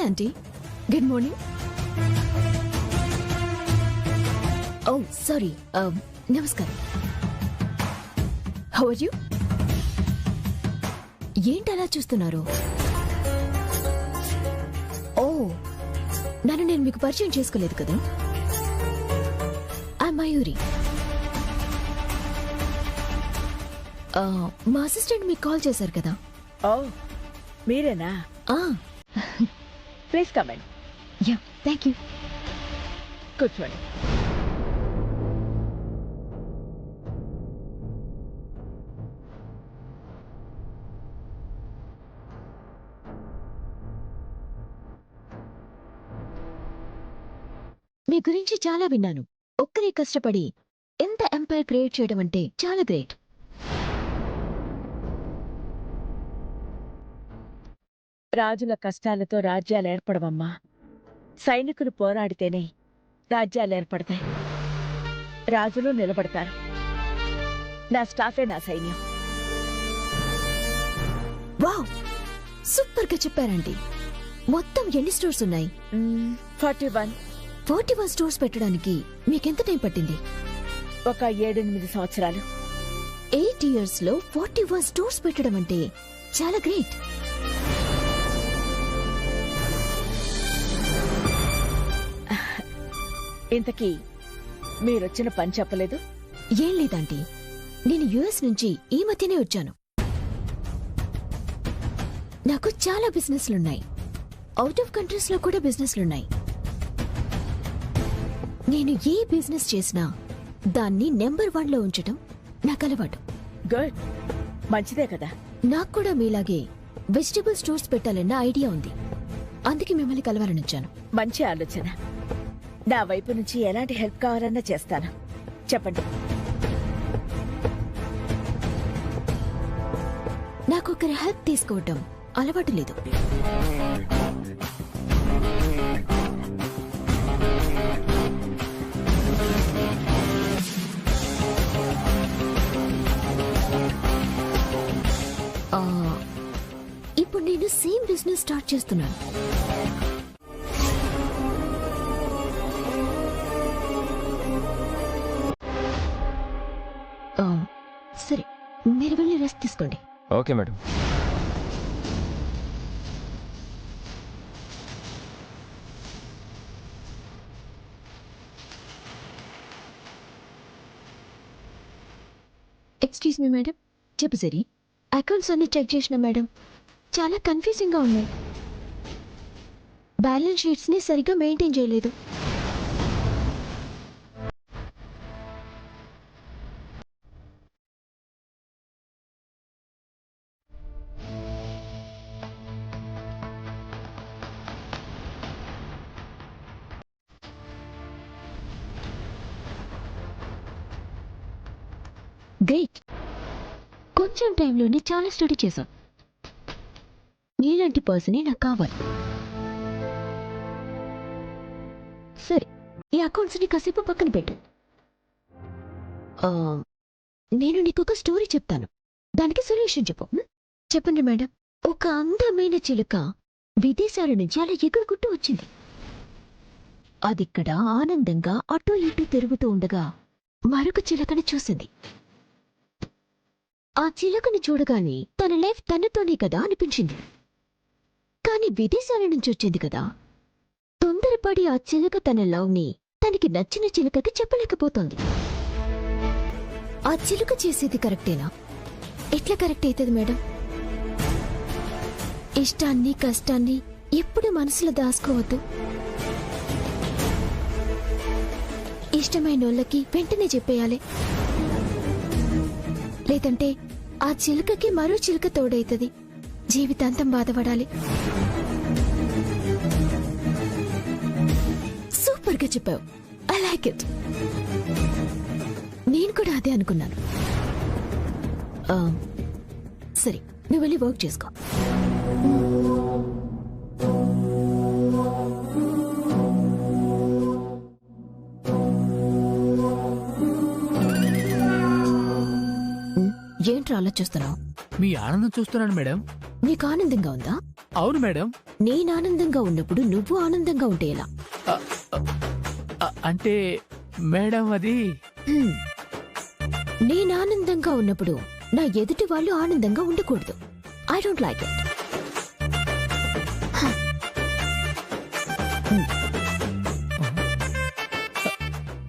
Hi aunty, good morning. Oh sorry, నమస్కారం. How are you? ఏంటి అలా చూస్తున్నారు? ఓ, నన్ను నేను మీకు పరిచయం చేసుకోలేదు కదా. ఐ మయూరి. మా అసిస్టెంట్ మీకు కాల్ చేశారు కదా. ఓ మీరేనా? Please come in. Yeah, thank you. కూర్చోండి. మీ గురించి చాలా విన్నాను. ఒక్కరే కష్టపడి ఎంత ఎంపైర్ క్రియేట్ చేయడం అంటే చాలా గ్రేట్. రాజుల కష్టాలతో రాజ్యాలు ఏర్పడవమ్మా. సైనికులు పోరాడితేనే రాజ్యాలు ఏర్పడతాయి, రాజులు నిలబడతారు. నా స్టాఫే నా సైన్యం. వావ్, సూపర్ గా చెప్పారండి. మొత్తం ఎన్ని స్టోర్స్ ఉన్నాయి? 41. 41 స్టోర్స్ పెట్టడానికి మీకెంత టైం పట్టింది? ఒక 7-8 సంవత్సరాలు. 8 years లో 41 స్టోర్స్ పెట్టడం అంటే చాలా గ్రేట్. ఇంతకీ మీరొచ్చిన పని చెప్పలేదు? ఏం లేదంటీ, నేను యుఎస్ నుంచి ఈ మధ్యనే వచ్చాను. నాకు చాలా బిజినెస్లున్నాయి. అవుట్ ఆఫ్ కంట్రీస్ లో కూడా బిజినెస్లున్నాయి. నేను ఏ బిజినెస్ చేసినా దాన్ని నెంబర్ 1 లో ఉంచటం నాకు అలవాటు. గుడ్, మంచిదే కదా. నాకు కూడా మీలాగే వెజిటబుల్ స్టోర్స్ పెట్టాలన్న ఐడియా ఉంది. అందుకే మిమ్మల్ని కలవాలనొచ్చాను. మంచి ఆలోచన. నా వైపు నుంచి ఎలాంటి హెల్ప్ కావాలన్నా చేస్తాను. చెప్పండి. నాకొకరి హెల్ప్ తీసుకోవటం అలవాటు లేదు. ఇప్పుడు నేను సేమ్ బిజినెస్ స్టార్ట్ చేస్తున్నాను. సరే, మీరు వెళ్ళి రెస్ట్ తీసుకోండి. Okay madam. Excuse me madam. చెప్పు సరి. అకౌంట్స్ అన్ని చెక్ చేసిన మేడం, చాలా కన్ఫ్యూజింగ్ గా ఉన్నాయి. బ్యాలెన్స్ షీట్స్ ని సరిగ్గా మెయింటైన్ చేయలేదు. గ్రేట్, కొంచెం టైంలోనే చాలా స్టడీ చేశాం. నీలాంటి పర్సనే నాకు కావాలి. సరే, ఈ అకౌంట్స్ ని కాసేపు పక్కన పెట్టు. నేను నీకు ఒక స్టోరీ చెప్తాను, దానికి సొల్యూషన్ చెప్పు. చెప్పండి మేడం. ఒక అందమైన చిలుక విదేశాల నుంచి అలా ఎగురుకుంటూ వచ్చింది. అదిక్కడ ఆనందంగా అటూ ఇటూ తిరుగుతూ ఉండగా మరొక చిలుకని చూసింది. ఆ చిలుకని చూడగానే తన లైఫ్ తనతోనే కదా అనిపించింది. కాని విదేశాల నుంచి వచ్చింది కదా, తొందరపడి ఆ చిలుక తన లవ్ని తనకి నచ్చిన చిలుకకి చెప్పలేకపోతోంది. ఆ చిలుక చేసేది కరెక్టేనా? ఎట్లా కరెక్ట్ అవుతుంది మేడం? ఇష్టాన్ని కష్టాన్ని ఎప్పుడు మనసులో దాచుకోవద్దు. ఇష్టమైన వాళ్ళకి వెంటనే చెప్పేయాలి, లేదంటే ఆ చిలుకకి మరో చిలుక తోడైతుంది, జీవితాంతం బాధపడాలి. సూపర్ గా చెప్పావు, ఐ లైక్ ఇట్. నేను కూడా అదే అనుకున్నాను. సరే, నువ్వు వెళ్ళి వర్క్ చేసుకో. ఏంట్రా ఆలోచిస్తున్నావు? మీ ఆనందం చూస్తున్నాను మేడం. నీకు ఆనందంగా ఉందా? అవును మేడం. నేను ఆనందంగా ఉన్నప్పుడు నువ్వు ఆనందంగా ఉంటే ఎలా? అంటే మేడం అది హ్మ్. నేను ఆనందంగా ఉన్నప్పుడు నా ఎదుటి వాళ్ళు ఆనందంగా ఉండకూడదు. I don't like it.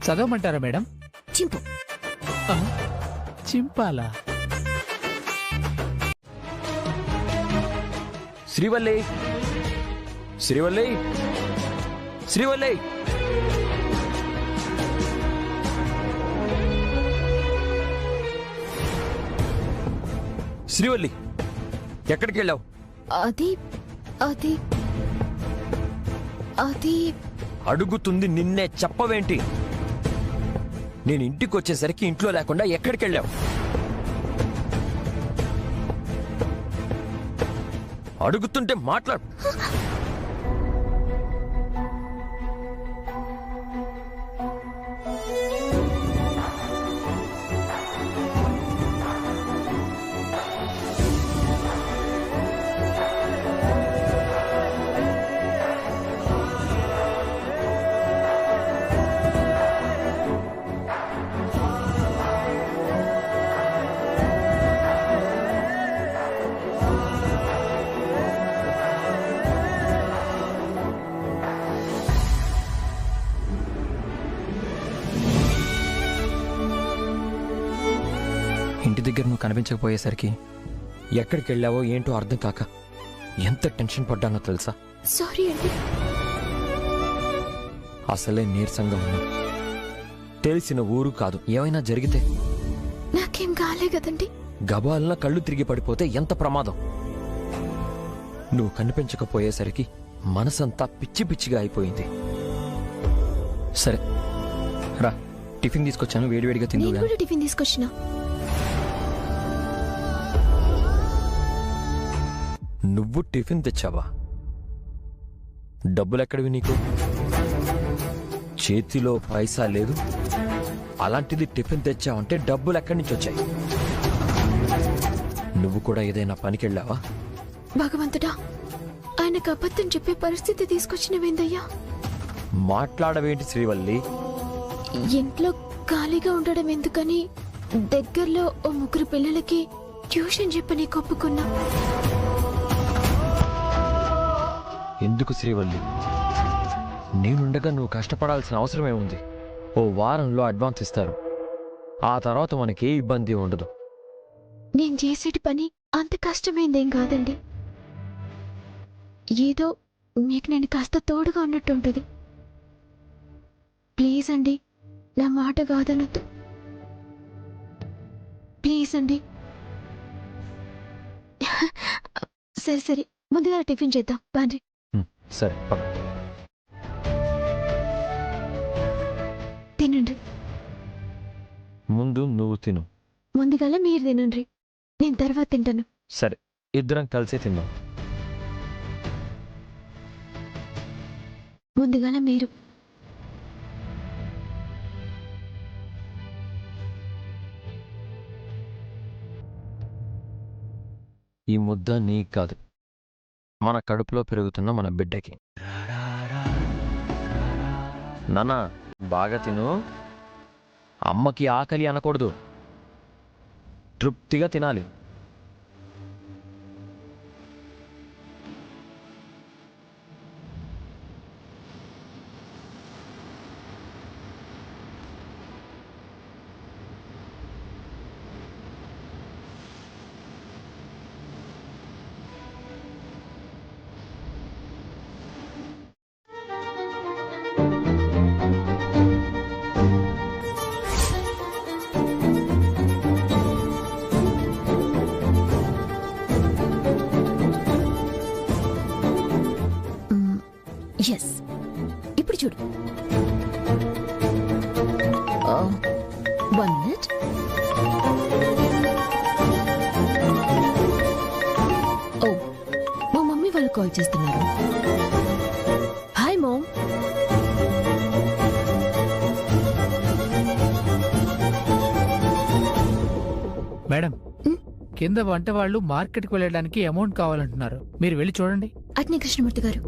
చదవమంటారా మేడం? చింపు. చింపాలా? శ్రీవల్లి, శ్రీవల్లి, శ్రీవల్లి. శ్రీవల్లి, ఎక్కడికి వెళ్ళావు? అది అది అది అడుగుతుంది నిన్నే, చెప్పవేంటి? నేను ఇంటికి వచ్చేసరికి ఇంట్లో లేకుండా ఎక్కడికి వెళ్ళావు? అడుగుతుంటే మాట్లాడు. ఇంటి దగ్గర నువ్వు కనిపించకపోయేసరికి ఎక్కడికి వెళ్ళావో ఏంటో అర్థం కాక ఎంత టెన్షన్ పడ్డానో తెలుసా? సారీ అండి. అసలే నీరసంగా ఉన్నా. తెలిసిన ఊరు కాదు, ఏమైనా జరిగితే నాకేం కాలే కదండి. గబాలన కళ్ళు తిరిగి పడిపోతే ఎంత ప్రమాదం. నువ్వు కనిపించకపోయేసరికి మనసంతా పిచ్చి పిచ్చిగా అయిపోయింది. సరే రా, టిఫిన్ తీసుకొచ్చాను, వేడివేడిగా నేను తిందు. కూడా టిఫిన్ తీసుకొచ్చిన. నువ్వు టిఫిన్ తెచ్చావా? డబ్బులెక్కడివి నీకు? చేతిలో పైసా లేదు, అలాంటిది టిఫిన్ తెచ్చావంటే డబ్బులు ఎక్కడి నుంచి వచ్చాయి? నువ్వు కూడా ఏదైనా పనికెళ్ళావా? భగవంతుడా, ఆయనకు అబద్ధం చెప్పే పరిస్థితి తీసుకొచ్చినవేందయ్యా? మాట్లాడవేంటి శ్రీవల్లి? ఇంట్లో ఖాళీగా ఉండడం ఎందుకని దగ్గరలో ఓ 3 పిల్లలకి ట్యూషన్ చెప్పని ఒప్పుకున్నా. ఎందుకు శ్రీవల్లి? నేనుండగా నువ్వు కష్టపడాల్సిన అవసరమే ఉంది. ఓ వారంలో అడ్వాన్స్ ఇస్తారు, ఆ తర్వాత మనకి ఏ ఇబ్బంది ఉండదు. నేను చేసేటి పని అంత కష్టమైందేం కాదండి. ఏదో మీకు నేను కాస్త తోడుగా ఉన్నట్టు ఉంటుంది. ప్లీజ్ అండి, నా మాట కాదనొద్దు. ప్లీజ్ అండి. సరే సరే, ముందుగా టిఫిన్ చేద్దాం బాండి. సరే పద. తినండి. ముందు నువ్వు తిను. ముందుగాల మీరు తినండి, నేను తర్వాత తింటాను. సరే, ఇద్దరం కలిసే తిందాం. ముందుగాల మీరు. ఈ ముద్ద నీకు కాదు, మన కడుపులో పెరుగుతున్న మన బిడ్డకి. నాన్న బాగా తిను. అమ్మకి ఆకలి అనకూడదు, తృప్తిగా తినాలి. ఎస్, ఇప్పుడు చూడు. 1 minute. ఓ, మా మమ్మీ వాళ్ళు కాల్ చేస్తున్నారు. Hi mom. Madam, um. కింద వంట వాళ్ళు మార్కెట్కి వెళ్ళడానికి అమౌంట్ కావాలంటున్నారు. మీరు వెళ్ళి చూడండి. అట్నే కృష్ణమూర్తి గారు.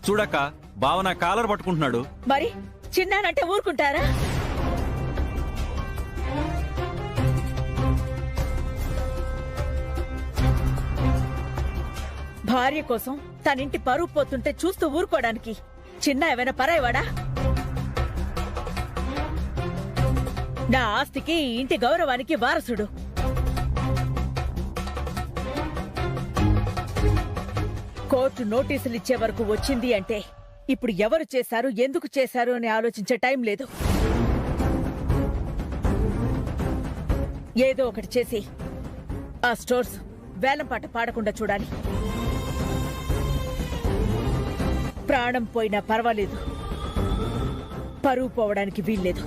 చూడక్క, బావ నా కాలర్ పట్టుకుంటున్నాడు. మరి చిన్నానంటే ఊరుకుంటారా? భార్య కోసం తనింటి పరువు పోతుంటే చూస్తూ ఊరుకోవడానికి చిన్న ఏమైనా పరాయివాడా? నా ఆస్తికి ఈ ఇంటి గౌరవానికి వారసుడు. కోర్టు నోటీసులు ఇచ్చే వరకు వచ్చింది అంటే ఇప్పుడు ఎవరు చేశారు, ఎందుకు చేశారు అని ఆలోచించే టైం లేదు. ఏదో ఒకటి చేసి ఆ స్టోర్స్ వేలం పాట పాడకుండా చూడాలి. ప్రాణం పోయినా పర్వాలేదు, పరువు పోవడానికి వీల్లేదు.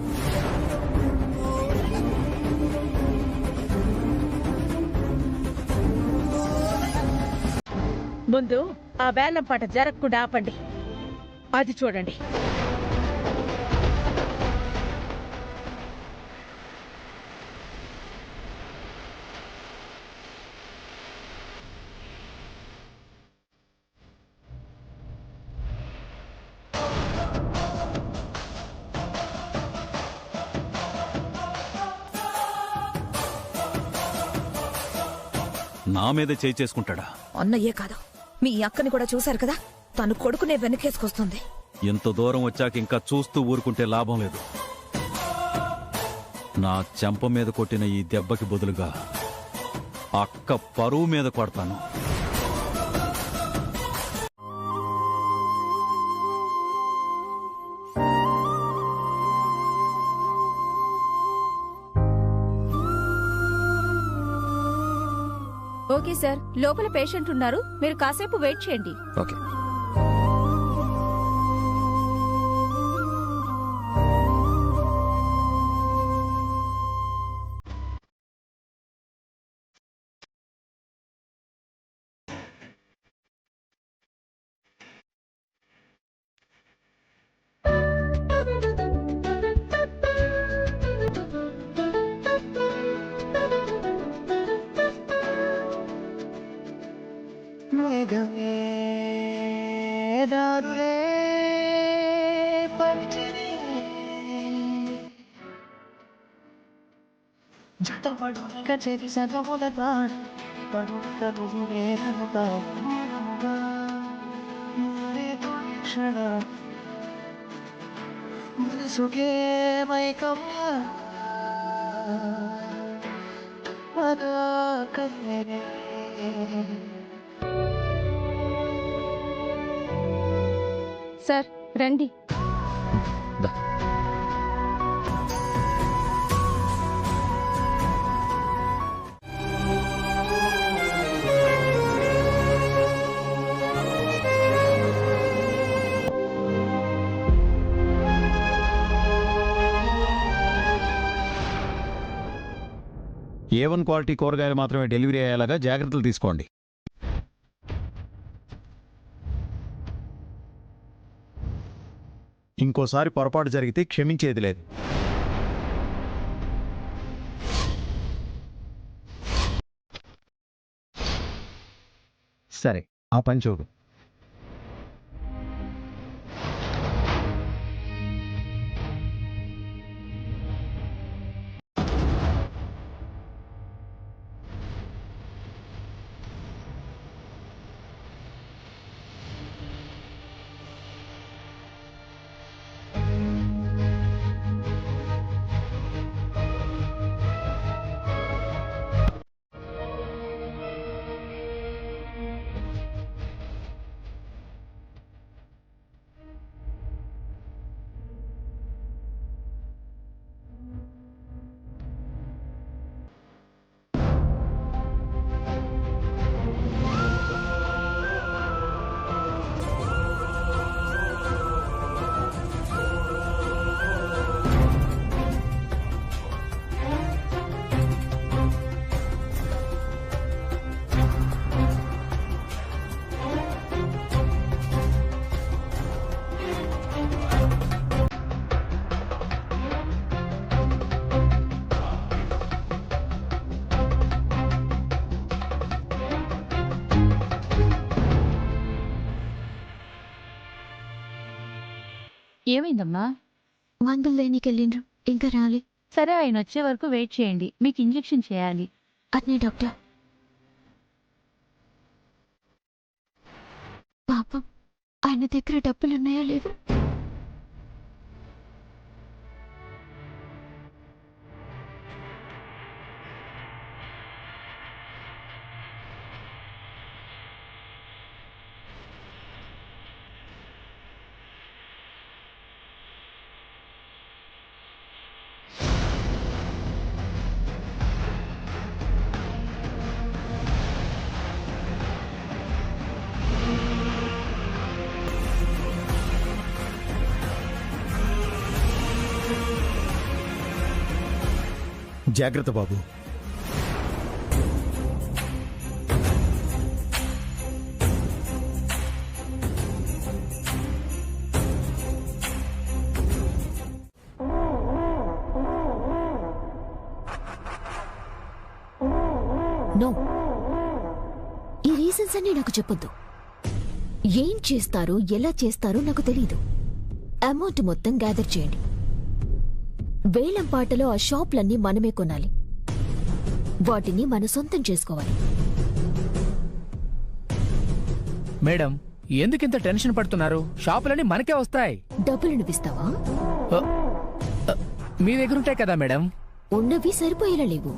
ముందు ఆ వేలం పాట జరగకుండా ఆపండి. అది చూడండి. నా మీద చేయి చేసుకుంటాడా? అన్నయ్యే కాదు, మీ అక్కని కూడా చూశారు కదా, తను కొడుకునే వెనకేసుకొస్తుంది. ఎంత దూరం వచ్చాక ఇంకా చూస్తూ ఊరుకుంటే లాభం లేదు. నా చెంప మీద కొట్టిన ఈ దెబ్బకి బదులుగా అక్క పరువు మీద కొడతాను. ఓకే సార్, లోపల పేషెంట్ ఉన్నారు, మీరు కాసేపు వెయిట్ చేయండి. ఓకే. సార్ రండి. దా. A1 క్వాలిటీ కూరగాయలు మాత్రమే డెలివరీ అయ్యేలాగా జాగ్రత్తలు తీసుకోండి. ఇంకోసారి పొరపాటు జరిగితే క్షమించేది లేదు. సరే, ఆ పని చూడు. ఏమైందమ్మా? మందులు లేనికెళ్ళిండ్రు, ఇంకా రాలే. సరే, ఆయన వచ్చే వరకు వెయిట్ చేయండి. మీకు ఇంజెక్షన్ చేయాలి. అట్నే డాక్టర్. పాపం, ఆయన దగ్గర డబ్బులున్నాయో లేవు. జాగ్రత్త బాబు. నో, ఈ రీజన్స్ అన్ని నాకు చెప్పొద్దు. ఏం చేస్తారో ఎలా చేస్తారో నాకు తెలీదు. అమౌంట్ మొత్తం గ్యాదర్ చేయండి. వేలం పాటలో ఆ షాప్లన్నీ మనమే కొనాలి. వాటిని మన సొంతం చేసుకోవాలి. మేడం, ఎందుకింత టెన్షన్ పడుతున్నారు? షాపులన్నీ మనకే వస్తాయి. డబ్బులు నువ్విస్తావా? మీ దగ్గర ఉంటాయి కదా మేడం. ఉన్నవి సరిపోయేలా లేవు.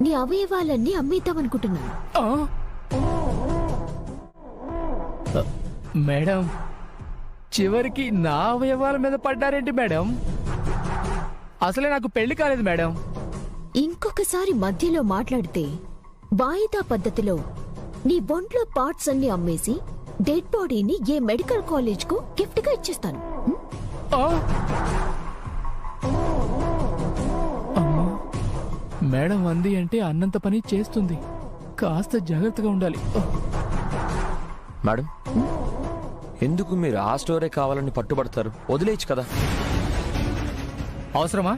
నీ అవయవాలన్నీ అమ్మేద్దామనుకుంటున్నాను. మేడం, చివరికి నా అవయవాల మీద పడ్డారేంటి మేడం? అసలే నాకు పెళ్లి కాలేదు మేడం. ఇంకొకసారి మధ్యలో మాట్లాడితే వాయిదా పద్ధతిలో నీ ఒంట్లో పార్ట్స్ అన్ని అమ్మేసి డెడ్ బాడీని ఏ మెడికల్ కాలేజ్ కు గిఫ్ట్ గా ఇచ్చేస్తాను. అమ్మా, మేడం అంది అంటే అన్నంత పని చేస్తుంది. కాస్త జాగ్రత్తగా ఉండాలి. మేడం, ఎందుకు మీరు ఆ స్టోరే కావాలని పట్టుబడతారు? వదిలేయచ్చు కదా. అవసరమా?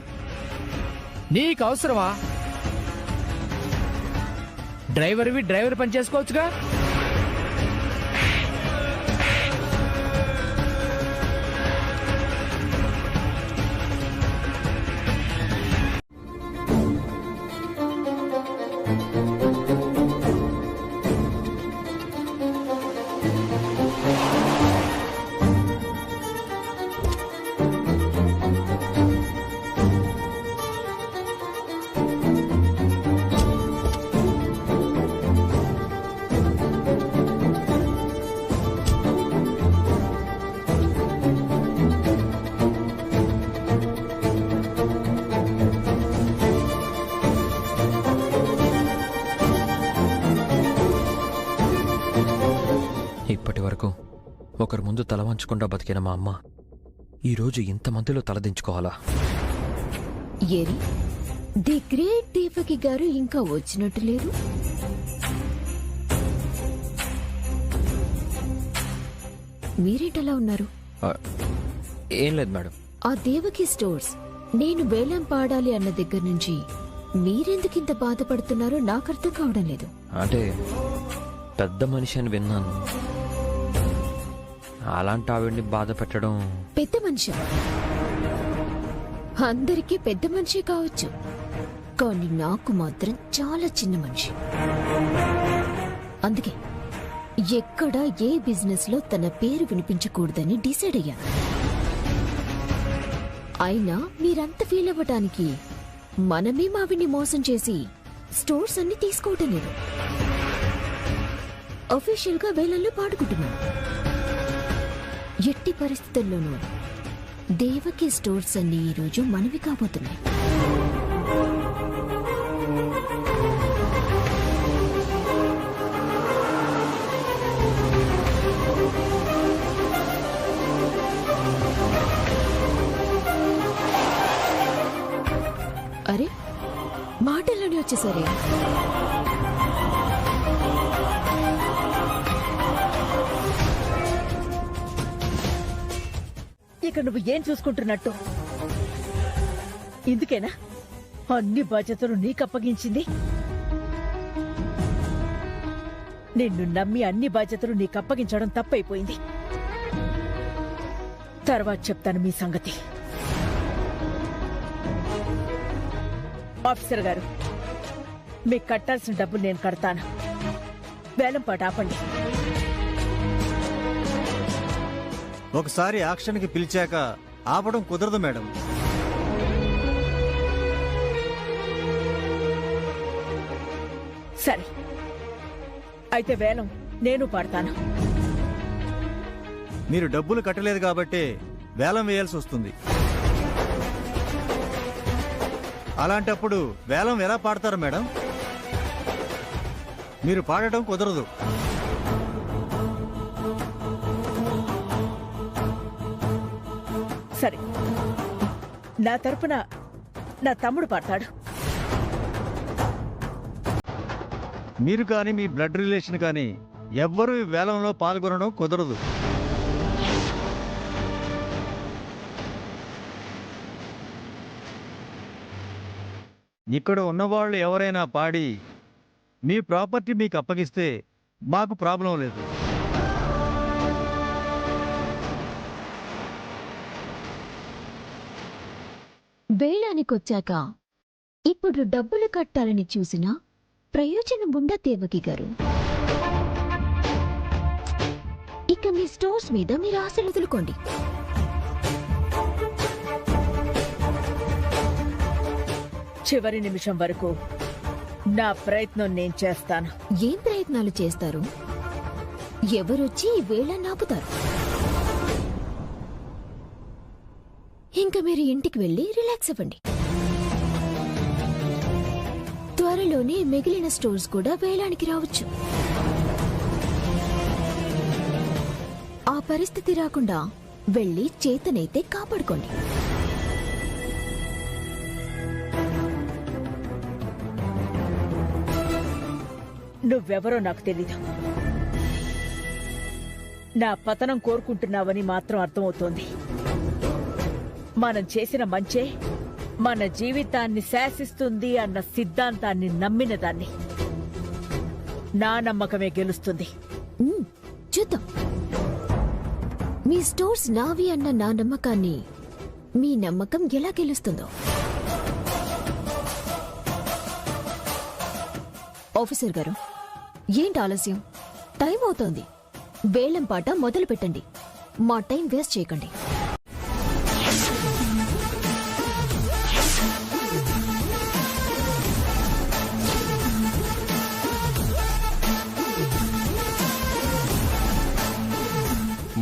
నీకు అవసరమా? డ్రైవర్వి డ్రైవర్ పని చేసుకోవచ్చుగా. ఇప్పటి వరకు ఒకరి ముందు తల వంచకుండా బతికిన మా అమ్మ ఈరోజు ఇంతమందిలో తలదించుకోవాలా? ఏరి, ది గ్రేట్ దేవకి గారు ఇంకా వచ్చినట్టు లేరు. మీరేంటలా ఉన్నారు? ఏం లేదు మేడం. ఆ దేవకి స్టోర్స్ నేను వేలం పాడాలి అన్న దగ్గర నుంచి మీరెందుకింత బాధపడుతున్నారో నాకు అర్థం కావడం లేదు. అంటే పెద్ద మనిషి అని విన్నాను. అలాంటి ఆవిడ్ని బాధ పెట్టడం. పెద్ద మనిషి అందరికీ పెద్ద మనిషి కావచ్చు, కానీ నాకు మాత్రం చాలా చిన్న మనిషి. అందుకే ఎక్కడ ఏ బిజినెస్ లో తన పేరు వినిపించకూడదని డిసైడ్ అయ్యాను. అయినా మీరంత ఫీల్ అవ్వటానికి మనమే మావిని మోసం చేసి స్టోర్స్ అన్ని తీసుకోవటం లేదు. అఫీషియల్ గా వేలల్లో పాడుకుంటున్నాను. ఎట్టి పరిస్థితుల్లోనూ దేవకి స్టోర్స్ అన్ని ఈరోజు మనవి కాబోతున్నాయి. అరే, మాటల్లోనే వచ్చేసరే. ఇక నువ్వు ఏం చూసుకుంటున్నట్టు? ఇందుకేనా అన్ని బాధ్యతలు నీకప్పగించింది? నిన్ను నమ్మి అన్ని బాధ్యతలు నీకప్పగించడం తప్పైపోయింది. తర్వాత చెప్తాను మీ సంగతి. ఆఫీసర్ గారు, మీకు కట్టాల్సిన డబ్బులు నేను కడతాను. వేలంపాట ఆపండి. ఒకసారి యాక్షన్కి పిలిచాక ఆపడం కుదరదు మేడం. సరే, అయితే వేలం నేను పాడతాను. మీరు డబ్బులు కట్టలేదు కాబట్టి వేలం వేయాల్సి వస్తుంది. అలాంటప్పుడు వేలం ఎలా పాడతారు మేడం? మీరు పాడటం కుదరదు. సరే, నా తరపున నా తమ్ముడు పాడతాడు. మీరు కానీ మీ బ్లడ్ రిలేషన్ కానీ ఎవ్వరూ ఈ వేలంలో పాల్గొనడం కుదరదు. ఇక్కడ ఉన్నవాళ్ళు ఎవరైనా పాడి మీ ప్రాపర్టీ మీకు అప్పగిస్తే మాకు ప్రాబ్లం లేదు. వేళానికొచ్చాక ఇప్పుడు డబ్బులు కట్టాలని చూసినా ప్రయోజనం ఉందా దేవకి గారు? ఇక మీ స్టోర్స్ మీద మీరు ఆశలు వదులుకోండి. చివరి నిమిషం వరకు నా ప్రయత్నం నేను చేస్తాను. ఏం ప్రయత్నాలు చేస్తారు? ఎవరొచ్చి ఈ వేళ నాపుతారు? ఇంకా మీరు ఇంటికి వెళ్ళి రిలాక్స్ అవ్వండి. త్వరలోనే మిగిలిన స్టోర్స్ కూడా వేలానికి రావచ్చు. ఆ పరిస్థితి రాకుండా వెళ్ళి చేతనైతే కాపాడుకోండి. నువ్వెవరో నాకు తెలీదు. నా పతనం కోరుకుంటున్నావని మాత్రం అర్థమవుతోంది. మనం చేసిన మంచే మన జీవితాన్ని శాసిస్తుంది అన్న సిద్ధాంతాన్ని నమ్మిన దాన్ని. నా నమ్మకమే గెలుస్తుంది. చూద్దాం. మీ స్టోర్స్ నావి అన్న నా నమ్మకాన్ని మీ నమ్మకం ఎలా గెలుస్తుందో. ఆఫీసర్ గారు, ఏంటి ఆలస్యం? టైం అవుతోంది. వేలం పాట మొదలు పెట్టండి. మా టైం వేస్ట్ చేయకండి.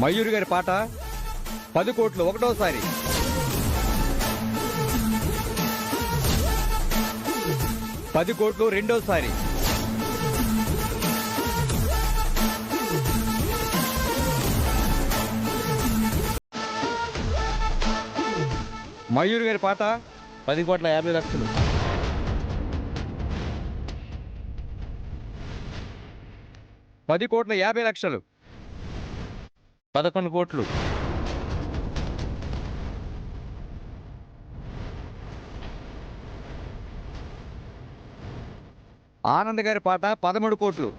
మయూరి గారి పాట 10 కోట్లు ఒకటోసారి. పది కోట్లు రెండోసారి. మయూరి గారి పాట 10,50,00,000. 10,50,00,000. 11 కోట్లు. ఆనంద్ గారి పాట 13 కోట్లు.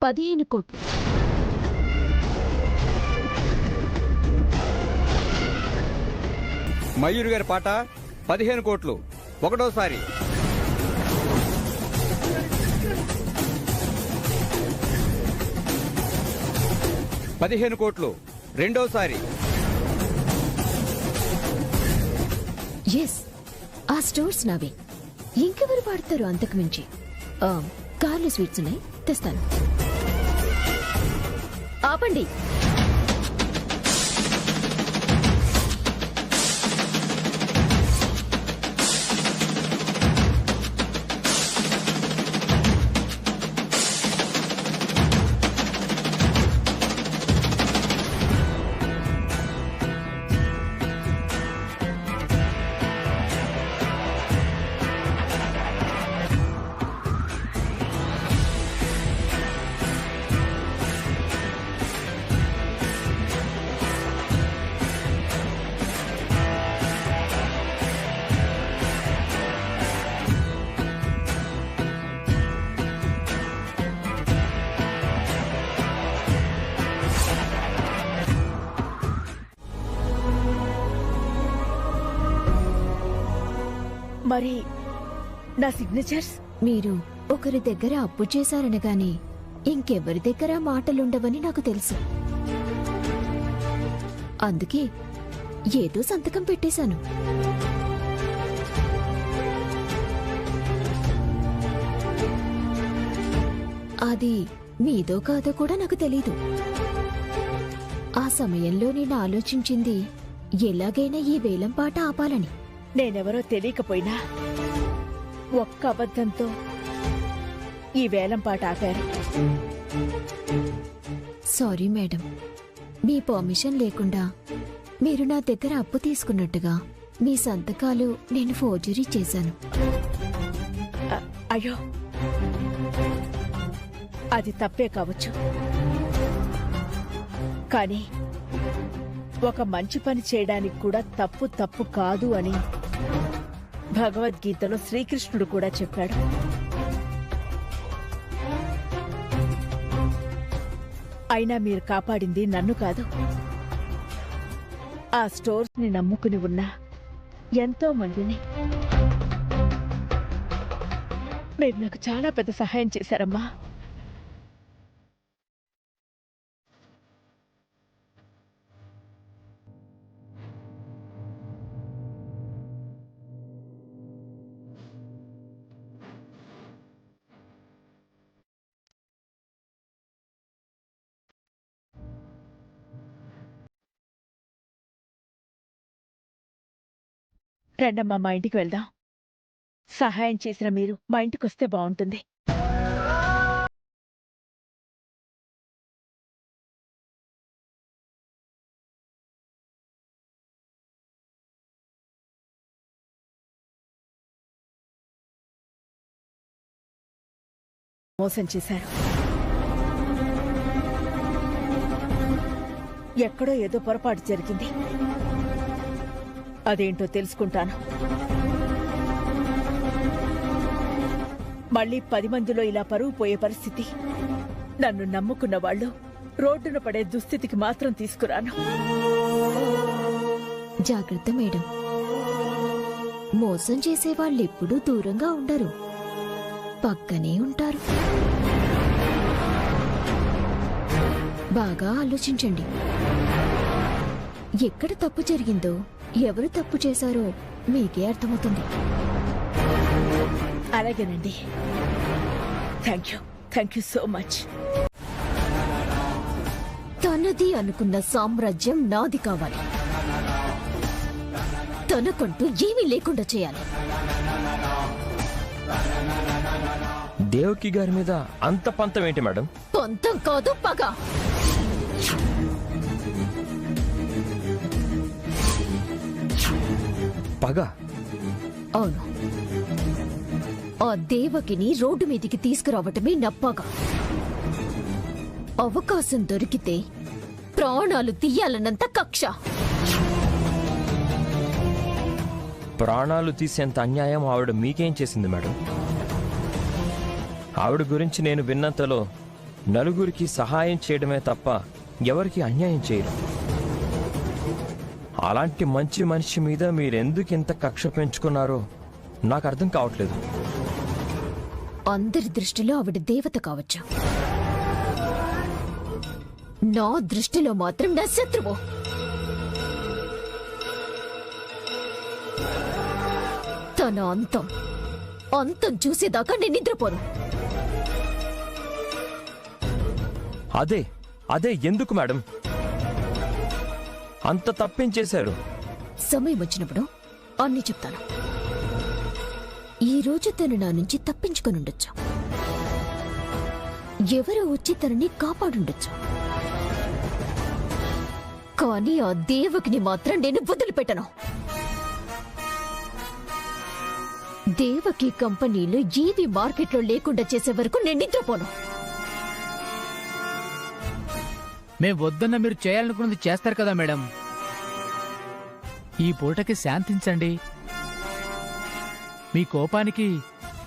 15 కోట్లు. మయూరి గారి పాట 15 కోట్లు ఒకటోసారి. 15 కోట్లు రెండోసారి. ఎస్, ఆ స్టోర్స్ నావే. ఇంకెవరు పాడతారు అంతకు మించి? కార్లు స్వీట్స్ ఉన్నాయి, తెస్తాను. ఆపండి. మరి నా సిగ్నేచర్స్? మీరు ఒకరి దగ్గర అప్పు చేశారనగాని ఇంకెవరి దగ్గర మాటలుండవని నాకు తెలుసు. అందుకే ఏదో సంతకం పెట్టేశాను. అది మీదో కాదో కూడా నాకు తెలీదు. ఆ సమయంలో నేను ఆలోచించింది ఎలాగైనా ఈ వేలంపాట ఆపాలని. నేనెవరో తెలియకపోయినా ఒక్క అబద్ధంతో ఈ వేలంపాట ఆపారు. సారీ మేడం, మీ పర్మిషన్ లేకుండా మీరు నా దగ్గర అప్పు తీసుకున్నట్టుగా మీ సంతకాలు నేను ఫోర్జరీ చేశాను. అయ్యో, అది తప్పే కావచ్చు, కానీ ఒక మంచి పని చేయడానికి కూడా తప్పు తప్పు కాదు అని భగవద్గీతలో శ్రీకృష్ణుడు కూడా చెప్పాడు. అయినా మీరు కాపాడింది నన్ను కాదు, ఆ స్టోర్స్ ని నమ్ముకుని ఉన్న ఎంతో మందిని. మీరు నాకు చాలా పెద్ద సహాయం చేశారమ్మా. రండమ్మా, మా ఇంటికి వెళ్దాం. సహాయం చేసిన మీరు మా ఇంటికి వస్తే బాగుంటుంది. మోసం చేశారు. ఎక్కడో ఏదో పొరపాటు జరిగింది. అదేంటో తెలుసుకుంటాను. మళ్ళీ 10 మందిలో ఇలా పరువు పోయే పరిస్థితి నన్ను నమ్ముకున్న వాళ్ళు రోడ్డున పడే దుస్థితికి మాత్రం తీసుకురాను. జాగ్రత్త మేడం, మోసం చేసే వాళ్ళెప్పుడూ దూరంగా ఉండరు, పక్కనే ఉంటారు. బాగా ఆలోచించండి. ఎక్కడ తప్పు జరిగిందో, ఎవరు తప్పు చేశారో మీకే అర్థమవుతుంది. అలాగేనండి. Thank you so much. తనది అనుకున్న సామ్రాజ్యం నాది కావాలి. తనకంటూ ఏమీ లేకుండా చేయాలి. దేవకి గారి మీద అంత పంతం ఏంటి మేడం? పంతం కాదు, పగ. పగ? అవును, ఆ దేవకిని రోడ్డు మీదికి తీసుకురావటమే నా పగ. అవకాశం దొరికితే ప్రాణాలు తీయాలన్నంత కక్ష. ప్రాణాలు తీసేంత అన్యాయం ఆవిడ మీకేం చేసింది మేడం? ఆవిడ గురించి నేను విన్నంతలో నలుగురికి సహాయం చేయడమే తప్ప ఎవరికి అన్యాయం చేయరు. అలాంటి మంచి మనిషి మీద మీరెందుకు ఇంత కక్ష పెంచుకున్నారో నాకు అర్థం కావట్లేదు. అందరి దృష్టిలో ఆవిడ దేవత కావచ్చు, నా దృష్టిలో మాత్రం నా శత్రువు. తన అంతం చూసేదాకా నేను నిద్రపోను. అదే ఎందుకు మేడం? అంత తప్పేం చేశారు? సమయం వచ్చినప్పుడు అన్నీ చెప్తాను. ఈ రోజు తను నా నుంచి తప్పించుకొనుండొచ్చు, ఎవరో వచ్చి తనని కాపాడుండొచ్చు, కానీ ఆ దేవకిని మాత్రం నేను వదిలిపెట్టను. దేవకి కంపెనీలు ఏవి మార్కెట్లో లేకుండా చేసే వరకు నేను నిద్రపోను. మేం వద్దన్న మీరు చేయాలనుకున్నది చేస్తారు కదా మేడం. ఈ పూటకి శాంతించండి. మీ కోపానికి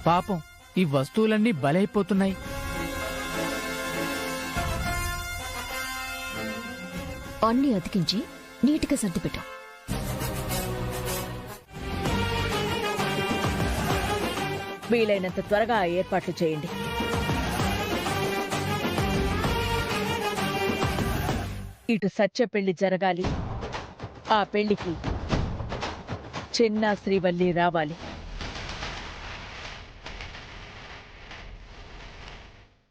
పాపం ఈ వస్తువులన్నీ బలైపోతున్నాయి. అన్నీ అతికించి నీటిగా సర్దిపెట్టాం. వీలైనంత త్వరగా ఆ ఏర్పాట్లు చేయండి. ఇటు సత్య పెళ్లి జరగాలి, ఆ పెళ్లికి చిన్న శ్రీవల్లి రావాలి.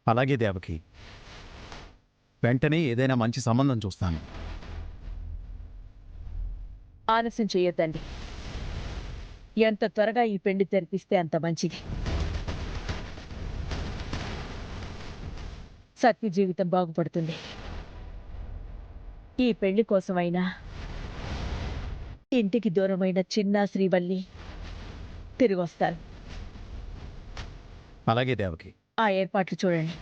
అలాగే దేవకి, వెంటనే ఏదైనా మంచి సంబంధం చూస్తాను. ఆలస్యం చేయొద్దండి. ఎంత త్వరగా ఈ పెళ్లి తెరిపిస్తే అంత మంచిది. సత్య జీవితం బాగుపడుతుంది. ఈ పెళ్లి కోసమైనా ఇంటికి దూరమైన చిన్న శ్రీవల్లి తిరిగి వస్తారు. అలాగే దేవకి. ఆ ఏర్పాట్లు చూడండి.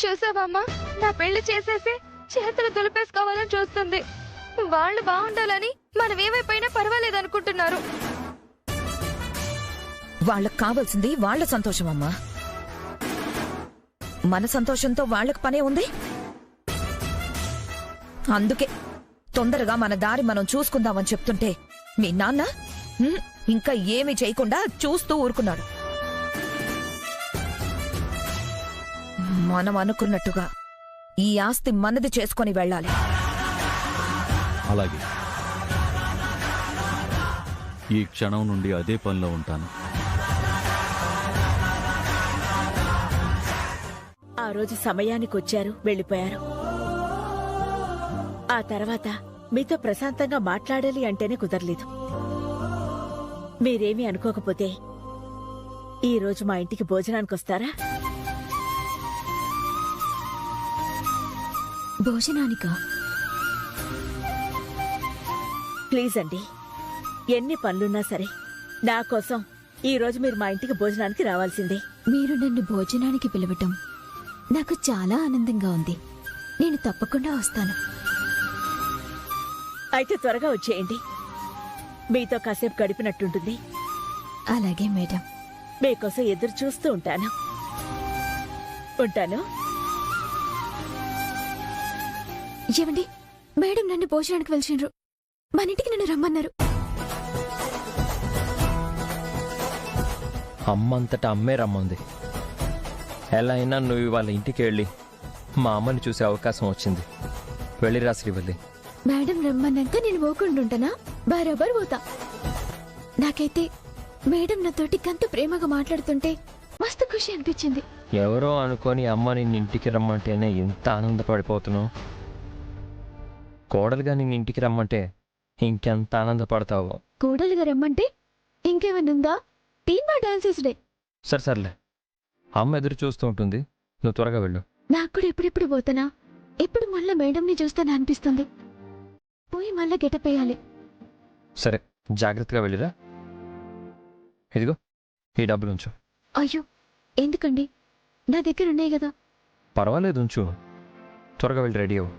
చూసావమ్మా, నా పెళ్లి చేసేసి చేతులు దులిపేసుకోవాలని చూస్తుంది. వాళ్ళు బాగుండాలని మనం ఏమైపోయినా పర్వాలేదనుకుంటున్నారు. వాళ్ళకు కావాల్సింది వాళ్ళ సంతోషం అమ్మా. మన సంతోషంతో వాళ్ళకు పనే ఉంది. అందుకే తొందరగా మన దారి మనం చూసుకుందామని చెప్తుంటే మీ నాన్న ఇంకా ఏమీ చేయకుండా చూస్తూ ఊరుకున్నాడు. మనం అనుకున్నట్టుగా ఈ ఆస్తి మనది చేసుకొని వెళ్ళాలి. అలాగే, ఈ క్షణం నుండి అదే పనిలో ఉంటాను. ఆ రోజు సమయానికి వచ్చారు, వెళ్ళిపోయారు. ఆ తర్వాత మీతో ప్రశాంతంగా మాట్లాడాలి అంటేనే కుదరలేదు. మీరేమీ అనుకోకపోతే ఈ రోజు మా ఇంటికి భోజనానికి వస్తారా? భోజనానికా? ప్లీజ్ అండి, ఎన్ని పనులున్నా సరే నా కోసం ఈ రోజు మీరు మా ఇంటికి భోజనానికి రావాల్సిందే. మీరు నన్ను భోజనానికి పిలవటం నాకు చాలా ఆనందంగా ఉంది. నేను తప్పకుండా వస్తాను. అయితే త్వరగా వచ్చేయండి. మీతో కాసేపు గడిపినట్టుంటుంది. అలాగే మేడం. మీకోసం ఎదురు చూస్తూ ఉంటాను. ఉంటాను. ఏమండి, మేడం నన్ను భోజనానికి పిలిచిండ్రు. మన ఇంటికి నన్ను రమ్మన్నారు. అమ్మంతటా అమ్మే రమ్మంది. ఎలా అయినా నువ్వు వాళ్ళ ఇంటికి వెళ్ళి మా అమ్మని చూసే అవకాశం వచ్చింది. వెళ్ళిరా శ్రీవల్లి. మేడం రమ్మన్నాక నేను పోకుండుంటానా? బరాబర్ పోతా. నాకైతే మేడం నాతోటి కంత ప్రేమగా మాట్లాడుతుంటే మస్తు ఖుషి అనిపించింది. ఎవరో అనుకొని అమ్మ నిన్ను ఇంటికి రమ్మంటేనే ఎంత ఆనందపడిపోతున్నావు. కోడలుగా నిన్ను ఇంటికి రమ్మంటే ఇంకెంత ఆనందపడతావో. కోడలుగా రమ్మంటే ఇంకేమన్నుందా? టీమా డాన్సెస్ డే. సర్లే, అమ్మ ఎదురు చూస్తూ ఉంటుంది. నువ్వు త్వరగా వెళ్ళు. నాకు కూడా ఎప్పుడెప్పుడు పోతానా? ఎప్పుడు మళ్ళా మేడంని చూస్తానా అనిపిస్తుంది. పోయి మళ్ళా గెటపేయాలి. సరే, జాగ్రత్తగా వెళ్ళిరా. ఇదిగో ఈ డబ్బులు ఉంచు. అయ్యో, ఎందుకండి? నా దగ్గర ఉన్నాయి కదా. పర్వాలేదు, ఉంచు. త్వరగా వెళ్ళి రెడీ అవ్వు.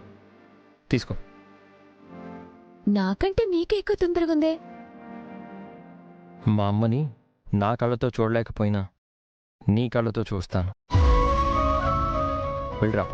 తీసుకో. నాకంటే మీకే ఎక్కువ తొందరగా ఉందే. మా అమ్మని నా కళ్ళతో చూడలేకపోయినా నీ కళ్ళతో చూస్తాను. వెళ్ళిరా.